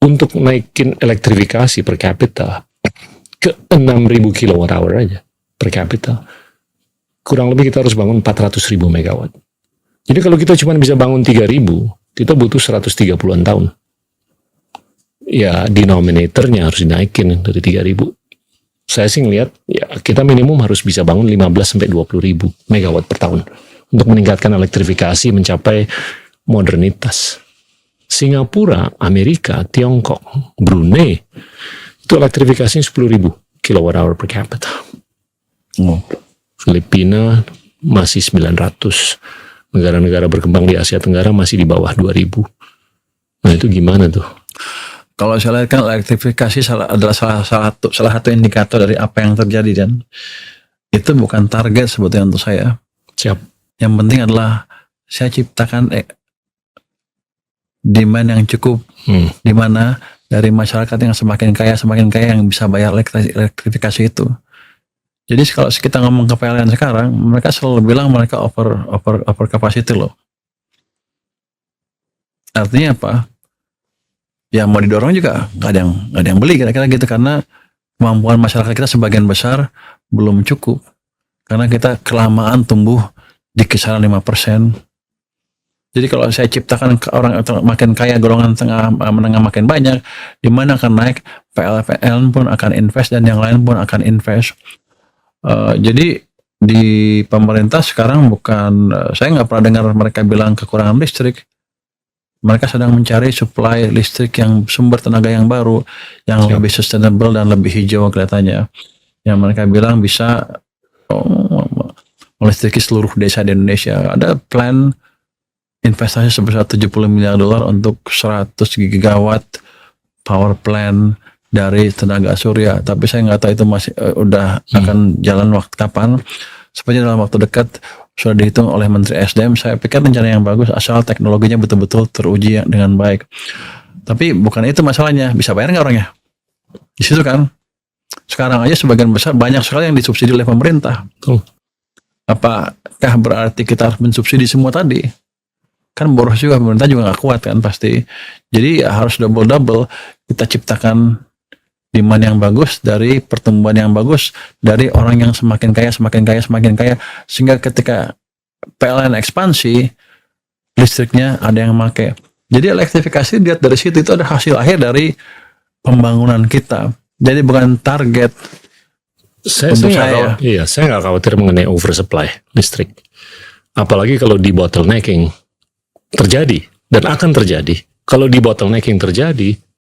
untuk naikin elektrifikasi per kapita ke 6.000 kilowatt hour aja per kapita, kurang lebih kita harus bangun 400.000 megawatt. Jadi kalau kita cuma bisa bangun 3.000, kita butuh 130-an tahun. Ya, denominatornya harus dinaikin dari 3.000. Saya sih ngelihat, ya kita minimum harus bisa bangun 15-20.000 megawatt per tahun untuk meningkatkan elektrifikasi mencapai modernitas. Singapura, Amerika, Tiongkok, Brunei, itu elektrifikasinya 10.000 kilowatt hour per capita. Filipina masih 900. Negara-negara berkembang di Asia Tenggara masih di bawah 2.000. Nah itu gimana tuh? Kalau saya lihat kan elektrifikasi adalah salah satu indikator dari apa yang terjadi, dan itu bukan target sebetulnya untuk saya. Siap. Yang penting adalah saya ciptakan demand yang cukup, di mana dari masyarakat yang semakin kaya yang bisa bayar elektrifikasi itu. Jadi kalau kita ngomong ke PLN sekarang, mereka selalu bilang mereka over capacity loh. Artinya apa? Ya mau didorong juga nggak ada yang beli kira-kira gitu, karena kemampuan masyarakat kita sebagian besar belum cukup, karena kita kelamaan tumbuh di kisaran 5%. Jadi kalau saya ciptakan orang makin kaya, golongan tengah menengah makin banyak, di mana akan naik, PLN pun akan invest dan yang lain pun akan invest. Jadi di pemerintah sekarang bukan, saya nggak pernah dengar mereka bilang kekurangan listrik. Mereka sedang mencari supply listrik yang sumber tenaga yang baru, yang lebih sustainable dan lebih hijau kelihatannya. Yang mereka bilang bisa melistriki seluruh desa di Indonesia. Ada plan investasi sebesar $70 miliar untuk 100 gigawatt power plant dari tenaga surya. Tapi saya nggak tahu itu masih udah akan jalan waktu kapan. Sepertinya dalam waktu dekat sudah dihitung oleh Menteri SDM. Saya pikir rencana yang bagus asal teknologinya betul-betul teruji dengan baik. Tapi bukan itu masalahnya, bisa bayar nggak orangnya? Di situ kan. Sekarang aja sebagian besar banyak sekali yang disubsidi oleh pemerintah. Apakah berarti kita harus mensubsidi semua tadi? Kan boros juga, pemerintah juga nggak kuat kan pasti. Jadi ya harus double kita ciptakan demand yang bagus dari pertumbuhan yang bagus dari orang yang semakin kaya, sehingga ketika PLN ekspansi listriknya ada yang make. Jadi elektrifikasi dilihat dari situ, itu ada hasil akhir dari pembangunan kita. Jadi bukan target. Saya nggak khawatir mengenai oversupply listrik. Apalagi kalau di bottlenecking terjadi dan akan terjadi. Kalau di bottlenecking terjadi,